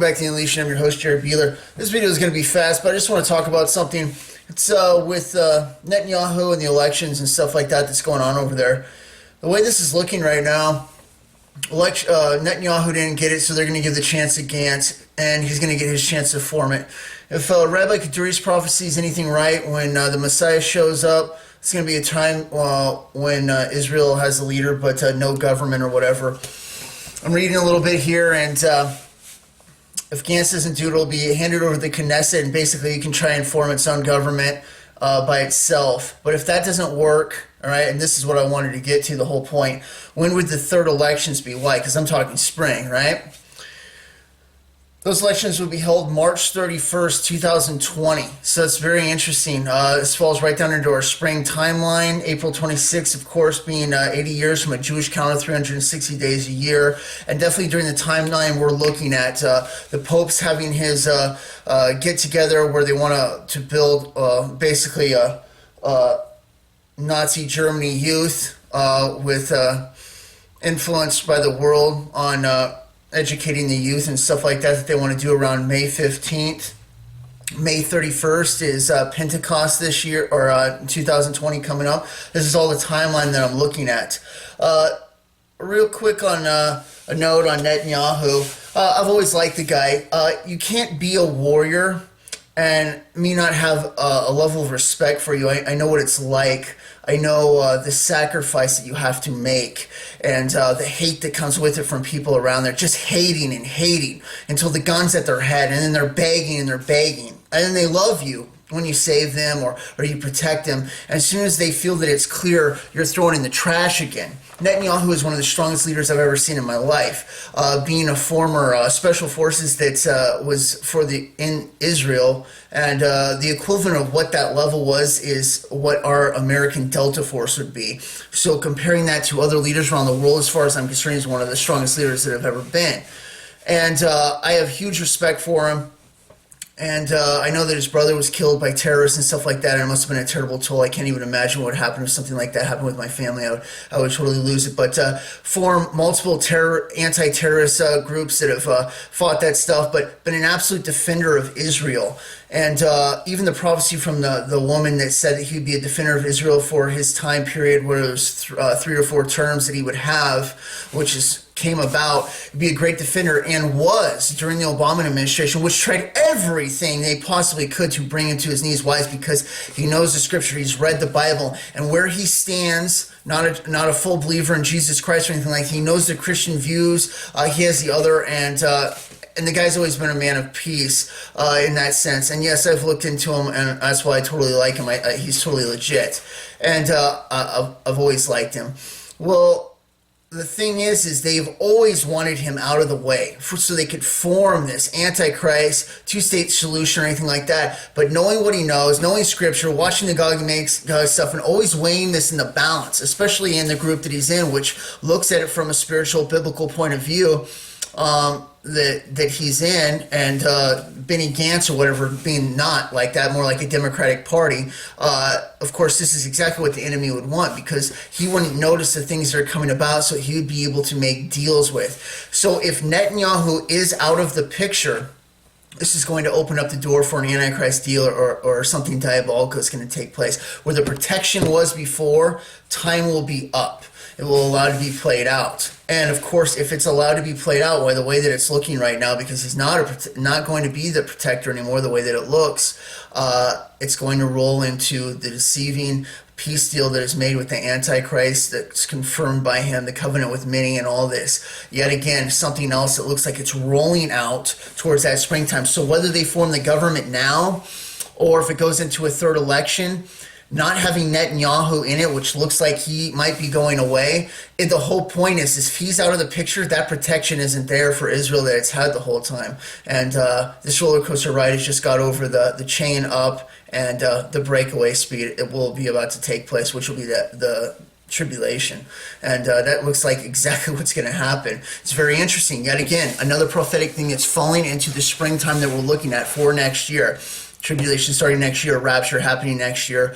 back to the Unleashed. I'm your host, Jared Beeler. This video is going to be fast, but I just want to talk about something. It's with Netanyahu and the elections and stuff like that that's going on over there. The way this is looking right now, Netanyahu didn't get it, so they're going to give the chance to Gants, and he's going to get his chance to form it. If Rabbi Kaduri's prophecy is anything right, when the Messiah shows up, it's going to be a time when Israel has a leader, but no government or whatever. I'm reading a little bit here, and if Gantz doesn't do it, it'll be handed over to the Knesset, and basically you can try and form its own government by itself. But if that doesn't work, all right, and this is what I wanted to get to, the whole point, when would the third elections be like? Because I'm talking spring, right? Those elections will be held March 31st, 2020. So it's very interesting. This falls right down into our spring timeline. April 26th, of course, being 80 years from a Jewish calendar, 360 days a year. And definitely during the timeline, we're looking at the Pope's having his get-together where they want to build basically a Nazi Germany youth with influenced by the world on educating the youth and stuff like that they want to do around May 15th. May 31st is Pentecost this year, or 2020 coming up. This is all the timeline that I'm looking at. Real quick on a note on Netanyahu. I've always liked the guy. You can't be a warrior and me not have a level of respect for you. I know what it's like. I know the sacrifice that you have to make and the hate that comes with it from people around there, just hating and hating until the gun's at their head, and then they're begging and they're begging. And then they love you when you save them or you protect them. And as soon as they feel that it's clear, you're thrown in the trash again. Netanyahu is one of the strongest leaders I've ever seen in my life. Being a former special forces that was in Israel, and the equivalent of what that level was is what our American Delta Force would be. So comparing that to other leaders around the world, as far as I'm concerned, he's one of the strongest leaders that have ever been. And I have huge respect for him. And I know that his brother was killed by terrorists and stuff like that, and it must have been a terrible toll. I can't even imagine what would happen if something like that happened with my family. I would totally lose it. But form multiple anti-terrorist groups that have fought that stuff, but been an absolute defender of Israel. And even the prophecy from the woman that said that he would be a defender of Israel for his time period, where it was 3 or 4 terms that he would have, which came about, be a great defender, and was during the Obama administration, which tried everything they possibly could to bring him to his knees. Why? Is because he knows the scripture, he's read the Bible, and where he stands, not a full believer in Jesus Christ or anything like that. He knows the Christian views, he has the other, and the guy's always been a man of peace in that sense. And yes, I've looked into him, and that's why I totally like him. He's totally legit, and I've always liked him. Well, the thing is they've always wanted him out of the way so they could form this antichrist, two-state solution or anything like that. But knowing what he knows, knowing scripture, watching the Gog and Magog stuff, and always weighing this in the balance, especially in the group that he's in, which looks at it from a spiritual, biblical point of view, that he's in, and Benny Gantz or whatever being not like that, more like a Democratic Party. Of course, this is exactly what the enemy would want, because he wouldn't notice the things that are coming about, so he would be able to make deals with. So if Netanyahu is out of the picture, this is going to open up the door for an Antichrist deal or something diabolical is going to take place. Where the protection was before, time will be up. It will allow it to be played out. And of course, if it's allowed to be played out by the way that it's looking right now, because he's not going to be the protector anymore the way that it looks, it's going to roll into the deceiving peace deal that is made with the Antichrist that's confirmed by him, the covenant with many, and all this. Yet again, something else that looks like it's rolling out towards that springtime. So whether they form the government now or if it goes into a third election, not having Netanyahu in it, which looks like he might be going away, the whole point is if he's out of the picture, that protection isn't there for Israel that it's had the whole time. And this roller coaster ride has just got over the chain up, and the breakaway speed it will be about to take place, which will be the tribulation. And that looks like exactly what's going to happen. It's very interesting. Yet again, another prophetic thing that's falling into the springtime that we're looking at for next year. tribulation starting next year, rapture happening next year,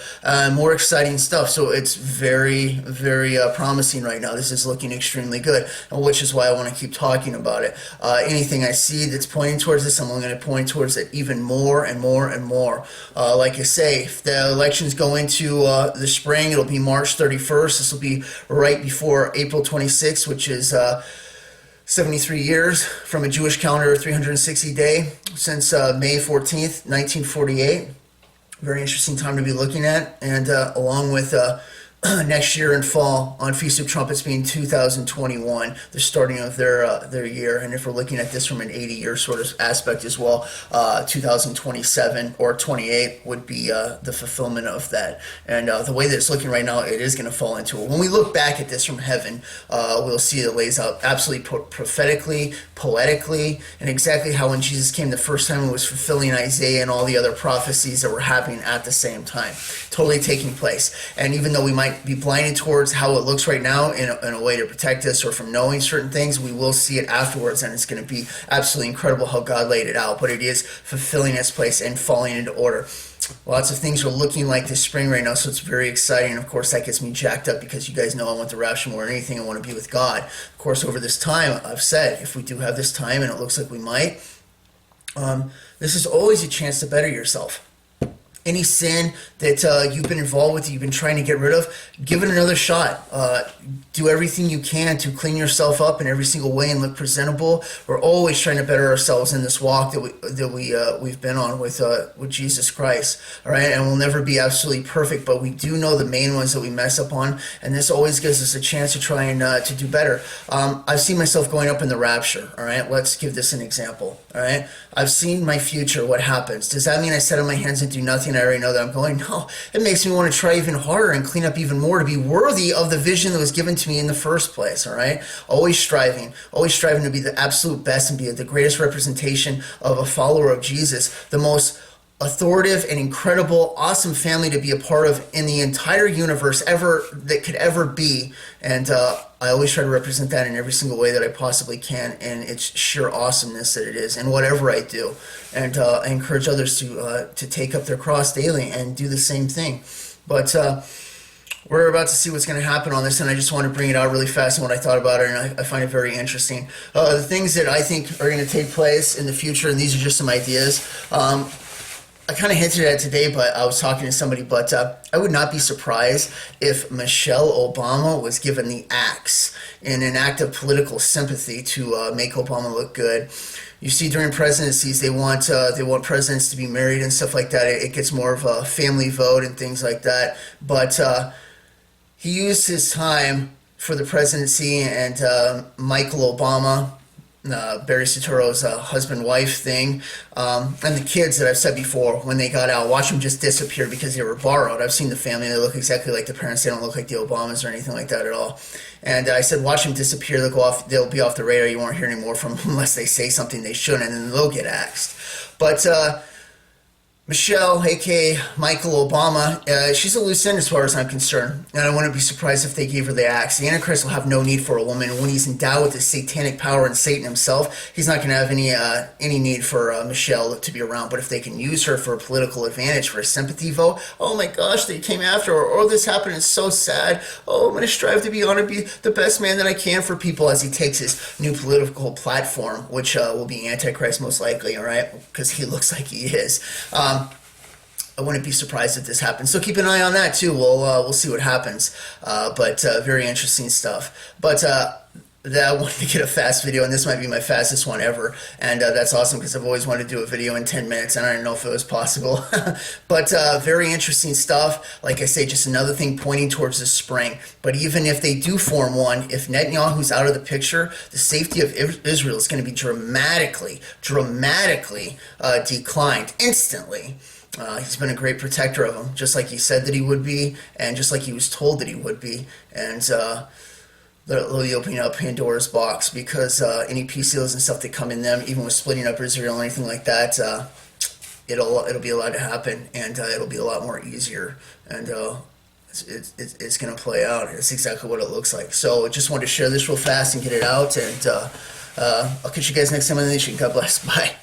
more exciting stuff. So it's very, very promising right now. This is looking extremely good, which is why I want to keep talking about it. Anything I see that's pointing towards this, I'm only going to point towards it even more and more and more. Like I say, if the elections go into the spring, it'll be March 31st. This will be right before April 26th, which is 73 years from a Jewish calendar, 360 day since May 14th, 1948. Very interesting time to be looking at. And along with next year in fall on Feast of Trumpets being 2021, the starting of their year. And if we're looking at this from an 80-year sort of aspect as well, 2027 or 28 would be the fulfillment of that. And the way that it's looking right now, it is going to fall into it. When we look back at this from heaven, we'll see it lays out absolutely prophetically, poetically, and exactly how when Jesus came the first time, it was fulfilling Isaiah and all the other prophecies that were happening at the same time, totally taking place. And even though we might be blinded towards how it looks right now in a way to protect us or from knowing certain things, we will see it afterwards, and it's going to be absolutely incredible how God laid it out. But it is fulfilling its place and falling into order. Lots of things are looking like this spring right now, so it's very exciting. And of course, that gets me jacked up because you guys know I want the rapture more than anything. I want to be with God. Of course, over this time, I've said, if we do have this time, and it looks like we might, this is always a chance to better yourself. Any sin that you've been involved with, you've been trying to get rid of, give it another shot. Do everything you can to clean yourself up in every single way and look presentable. We're always trying to better ourselves in this walk that we've been on with Jesus Christ. All right, and we'll never be absolutely perfect, but we do know the main ones that we mess up on, and this always gives us a chance to try and to do better. I've seen myself going up in the rapture. All right, let's give this an example. All right, I've seen my future. What happens? Does that mean I sit on my hands and do nothing? I already know that I'm going. No, it makes me want to try even harder and clean up even more to be worthy of the vision that was given to me in the first place. All right, always striving to be the absolute best and be the greatest representation of a follower of Jesus, the most authoritative and incredible, awesome family to be a part of in the entire universe ever that could ever be. And I always try to represent that in every single way that I possibly can, and it's sheer awesomeness that it is, and whatever I do. And I encourage others to take up their cross daily and do the same thing. But we're about to see what's going to happen on this, and I just want to bring it out really fast and what I thought about it, and I find it very interesting. The things that I think are going to take place in the future, and these are just some ideas. I kind of hinted at it today, but I was talking to somebody, but I would not be surprised if Michelle Obama was given the axe in an act of political sympathy to make Obama look good. You see, during presidencies, they want presidents to be married and stuff like that. It gets more of a family vote and things like that. But he used his time for the presidency and Michael Obama, Barry Soetoro's husband-wife thing, and the kids that I've said before, when they got out, watch them just disappear because they were borrowed. I've seen the family, they look exactly like the parents. They don't look like the Obamas or anything like that at all. And I said, watch them disappear. They'll be off the radar. You won't hear any more from them unless they say something they shouldn't, and then they'll get axed. But Michelle, a.k.a. Michael Obama, she's a loose end as far as I'm concerned, and I wouldn't be surprised if they gave her the axe. The Antichrist will have no need for a woman. When he's endowed with the satanic power and Satan himself, he's not going to have any need for Michelle to be around. But if they can use her for a political advantage, for a sympathy vote, oh my gosh, they came after her, or this happened, it's so sad. Oh, I'm going to strive to be honored, be the best man that I can for people as he takes his new political platform, which will be Antichrist most likely, all right, because he looks like he is. I wouldn't be surprised if this happens. So keep an eye on that too. We'll see what happens. But very interesting stuff. But I wanted to get a fast video, and this might be my fastest one ever. And that's awesome because I've always wanted to do a video in 10 minutes, and I didn't know if it was possible. But very interesting stuff. Like I say, just another thing pointing towards the spring. But even if they do form one, if Netanyahu's out of the picture, the safety of Israel is going to be dramatically declined instantly. He's been a great protector of them, just like he said that he would be, and just like he was told that he would be. And they'll be opening up Pandora's box, because any peace deals and stuff that come in them, even with splitting up Israel or anything like that, it'll be allowed to happen, and it'll be a lot more easier. And it's going to play out. It's exactly what it looks like. So just wanted to share this real fast and get it out. And I'll catch you guys next time on the nation. God bless. Bye.